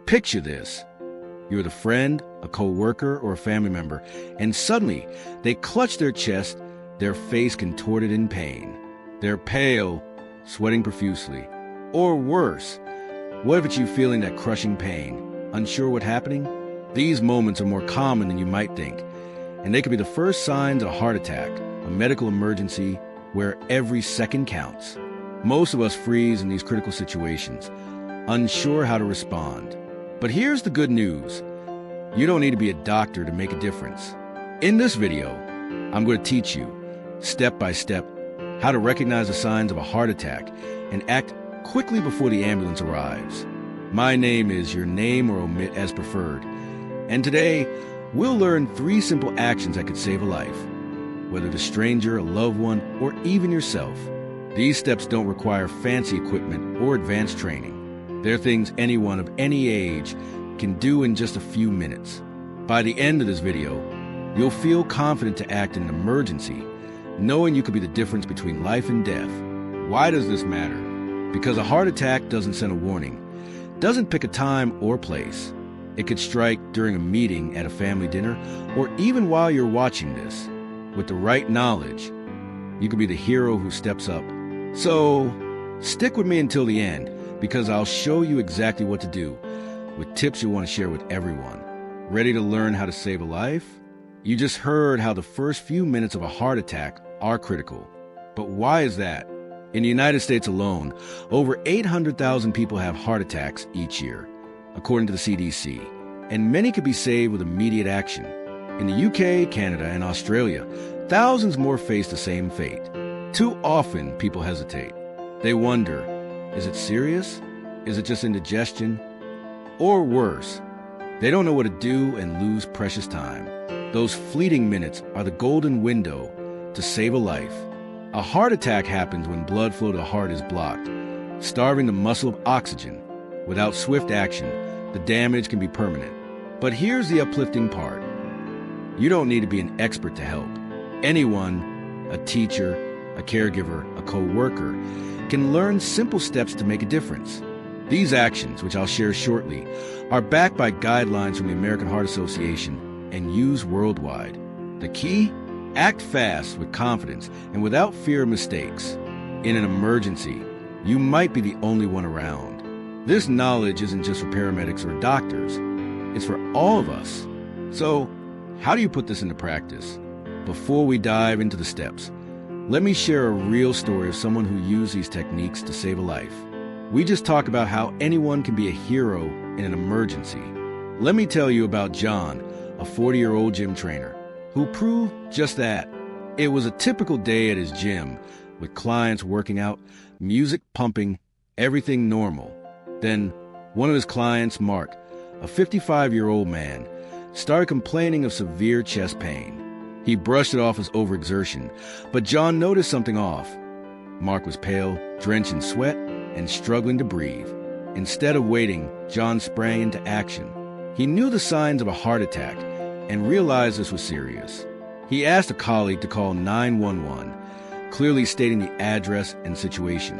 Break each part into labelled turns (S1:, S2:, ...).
S1: Picture this. You're the friend, a co-worker, or a family member, and suddenly they clutch their chest, their face contorted in pain. They're pale, sweating profusely. Or worse, what if it's you feeling that crushing pain, unsure what's happening? These moments are more common than you might think, and they could be the first signs of a heart attack, a medical emergency where every second counts. Most of us freeze in these critical situations, unsure how to respond. But here's the good news. You don't need to be a doctor to make a difference. In this video, I'm going to teach you, step by step, how to recognize the signs of a heart attack and act quickly before the ambulance arrives. My name is Your Name or Omit as Preferred, and today we'll learn 3 simple actions that could save a life, whether it's a stranger, a loved one, or even yourself. These steps don't require fancy equipment or advanced training. They're things anyone of any age can do in just a few minutes. By the end of this video, you'll feel confident to act in an emergency, knowing you could be the difference between life and death. Why does this matter? Because a heart attack doesn't send a warning, doesn't pick a time or place. It could strike during a meeting, at a family dinner, or even while you're watching this. With the right knowledge, you could be the hero who steps up. So, stick with me until the end, because I'll show you exactly what to do, with tips you'll want to share with everyone. Ready to learn how to save a life? You just heard how the first few minutes of a heart attack are critical. But why is that? In the United States alone, over 800,000 people have heart attacks each year, according to the CDC, and many could be saved with immediate action. In the UK, Canada, and Australia, thousands more face the same fate. Too often, people hesitate. They wonder, is it serious? Is it just indigestion? Or worse, they don't know what to do and lose precious time. Those fleeting minutes are the golden window to save a life. A heart attack happens when blood flow to the heart is blocked, starving the muscle of oxygen. Without swift action, the damage can be permanent. But here's the uplifting part. You don't need to be an expert to help. Anyone, a teacher, a caregiver, a co-worker, can learn simple steps to make a difference. These actions, which I'll share shortly, are backed by guidelines from the American Heart Association and used worldwide. The key? Act fast with confidence and without fear of mistakes. In an emergency, you might be the only one around. This knowledge isn't just for paramedics or doctors. It's for all of us. So, how do you put this into practice? Before we dive into the steps, let me share a real story of someone who used these techniques to save a life. We just talked about how anyone can be a hero in an emergency. Let me tell you about John, a 40-year-old gym trainer, who proved just that. It was a typical day at his gym, with clients working out, music pumping, everything normal. Then, one of his clients, Mark, a 55-year-old man, started complaining of severe chest pain. He brushed it off as overexertion, but John noticed something off. Mark was pale, drenched in sweat, and struggling to breathe. Instead of waiting, John sprang into action. He knew the signs of a heart attack and realized this was serious. He asked a colleague to call 911, clearly stating the address and situation.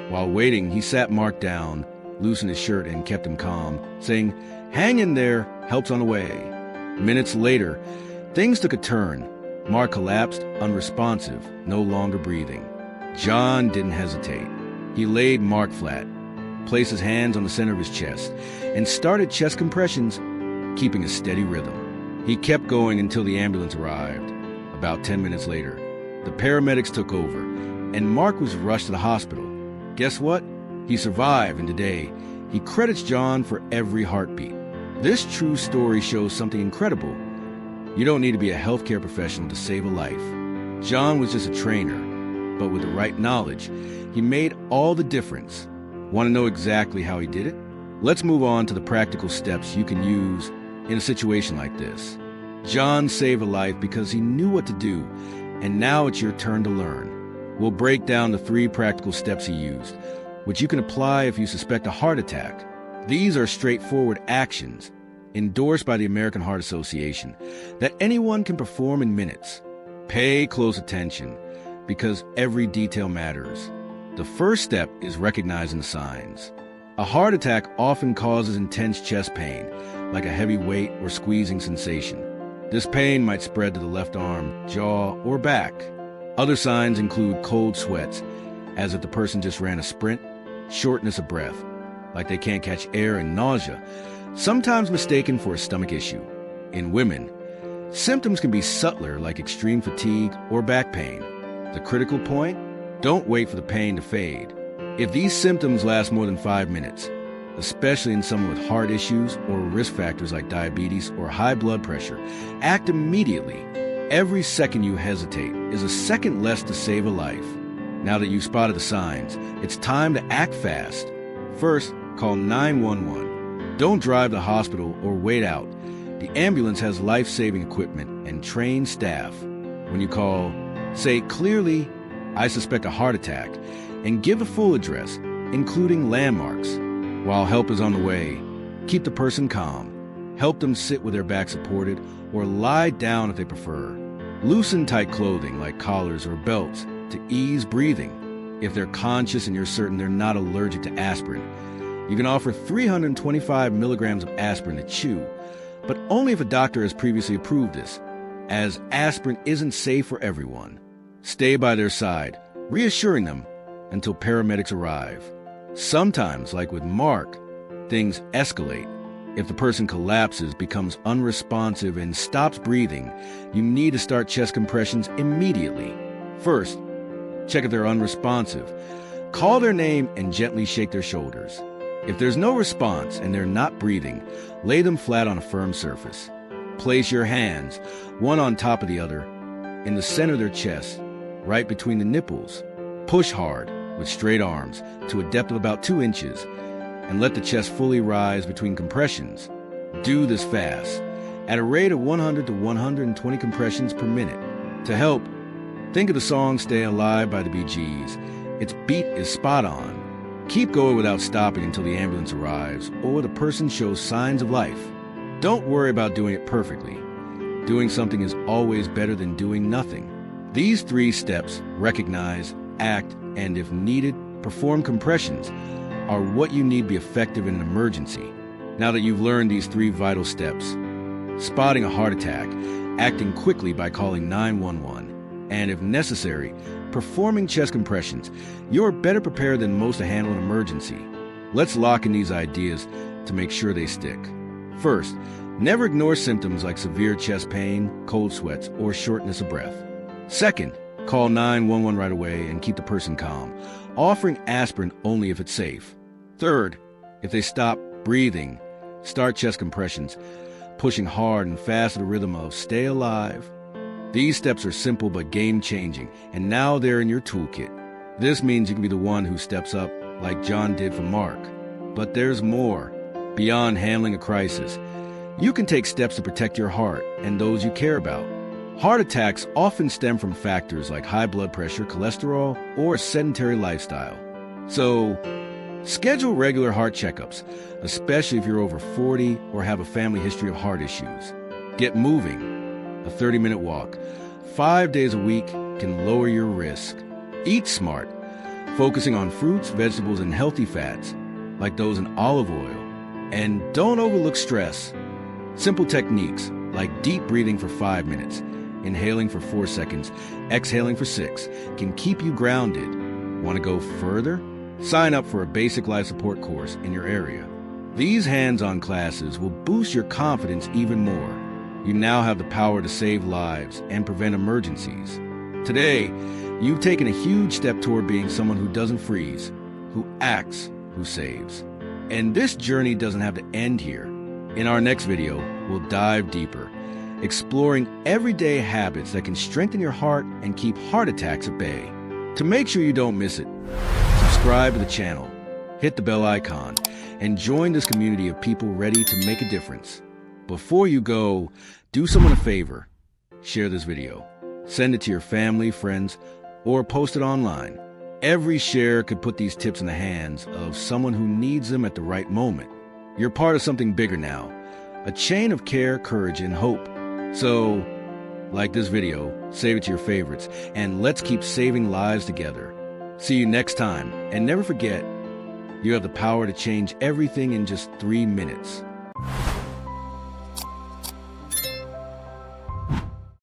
S1: While waiting, he sat Mark down, loosened his shirt, and kept him calm, saying, "Hang in there, help's on the way." Minutes later, things took a turn. Mark collapsed, unresponsive, no longer breathing. John didn't hesitate. He laid Mark flat, placed his hands on the center of his chest, and started chest compressions, keeping a steady rhythm. He kept going until the ambulance arrived. About 10 minutes later, the paramedics took over, and Mark was rushed to the hospital. Guess what? He survived, and today, he credits John for every heartbeat. This true story shows something incredible. You don't need to be a healthcare professional to save a life. John was just a trainer, but with the right knowledge, he made all the difference. Want to know exactly how he did it? Let's move on to the practical steps you can use in a situation like this. John saved a life because he knew what to do, and now it's your turn to learn. We'll break down the 3 practical steps he used, which you can apply if you suspect a heart attack. These are straightforward actions, endorsed by the American Heart Association, that anyone can perform in minutes. Pay close attention, because every detail matters. The first step is recognizing the signs. A heart attack often causes intense chest pain, like a heavy weight or squeezing sensation. This pain might spread to the left arm, jaw, or back. Other signs include cold sweats, as if the person just ran a sprint, shortness of breath, like they can't catch air, and nausea, sometimes mistaken for a stomach issue. In women, symptoms can be subtler, like extreme fatigue or back pain. The critical point? Don't wait for the pain to fade. If these symptoms last more than 5 minutes, especially in someone with heart issues or risk factors like diabetes or high blood pressure, act immediately. Every second you hesitate is a second less to save a life. Now that you've spotted the signs, it's time to act fast. First, call 911. Don't drive to the hospital or wait out. The ambulance has life-saving equipment and trained staff. When you call, say clearly, "I suspect a heart attack," and give the full address, including landmarks. While help is on the way, keep the person calm. Help them sit with their back supported or lie down if they prefer. Loosen tight clothing like collars or belts to ease breathing. If they're conscious and you're certain they're not allergic to aspirin, you can offer 325 milligrams of aspirin to chew, but only if a doctor has previously approved this, as aspirin isn't safe for everyone. Stay by their side, reassuring them until paramedics arrive. Sometimes, like with Mark, things escalate. If the person collapses, becomes unresponsive, and stops breathing, you need to start chest compressions immediately. First, check if they're unresponsive. Call their name and gently shake their shoulders. If there's no response and they're not breathing, lay them flat on a firm surface. Place your hands, one on top of the other, in the center of their chest, right between the nipples. Push hard with straight arms to a depth of about 2 inches and let the chest fully rise between compressions. Do this fast, at a rate of 100 to 120 compressions per minute. To help, think of the song "Stay Alive" by the Bee Gees. Its beat is spot on. Keep going without stopping until the ambulance arrives or the person shows signs of life. Don't worry about doing it perfectly. Doing something is always better than doing nothing. These 3 steps, recognize, act, and if needed, perform compressions, are what you need to be effective in an emergency. Now that you've learned these 3 vital steps, spotting a heart attack, acting quickly by calling 911, and if necessary, performing chest compressions, you're better prepared than most to handle an emergency. Let's lock in these ideas to make sure they stick. First, never ignore symptoms like severe chest pain, cold sweats, or shortness of breath. Second, call 911 right away and keep the person calm, offering aspirin only if it's safe. Third, if they stop breathing, start chest compressions, pushing hard and fast to the rhythm of "Stay Alive." These steps are simple but game-changing, and now they're in your toolkit. This means you can be the one who steps up like John did for Mark. But there's more. Beyond handling a crisis, you can take steps to protect your heart and those you care about. Heart attacks often stem from factors like high blood pressure, cholesterol, or a sedentary lifestyle. So, schedule regular heart checkups, especially if you're over 40 or have a family history of heart issues. Get moving. A 30-minute walk, 5 days a week, can lower your risk. Eat smart, focusing on fruits, vegetables, and healthy fats, like those in olive oil. And don't overlook stress. Simple techniques like deep breathing for 5 minutes, inhaling for 4 seconds, exhaling for 6, can keep you grounded. Want to go further? Sign up for a basic life support course in your area. These hands-on classes will boost your confidence even more. You now have the power to save lives and prevent emergencies. Today, you've taken a huge step toward being someone who doesn't freeze, who acts, who saves. And this journey doesn't have to end here. In our next video, we'll dive deeper, exploring everyday habits that can strengthen your heart and keep heart attacks at bay. To make sure you don't miss it, subscribe to the channel, hit the bell icon, and join this community of people ready to make a difference. Before you go, do someone a favor. Share this video. Send it to your family, friends, or post it online. Every share could put these tips in the hands of someone who needs them at the right moment. You're part of something bigger now, a chain of care, courage, and hope. So, like this video, save it to your favorites, and let's keep saving lives together. See you next time, and never forget, You have the power to change everything in just 3 minutes.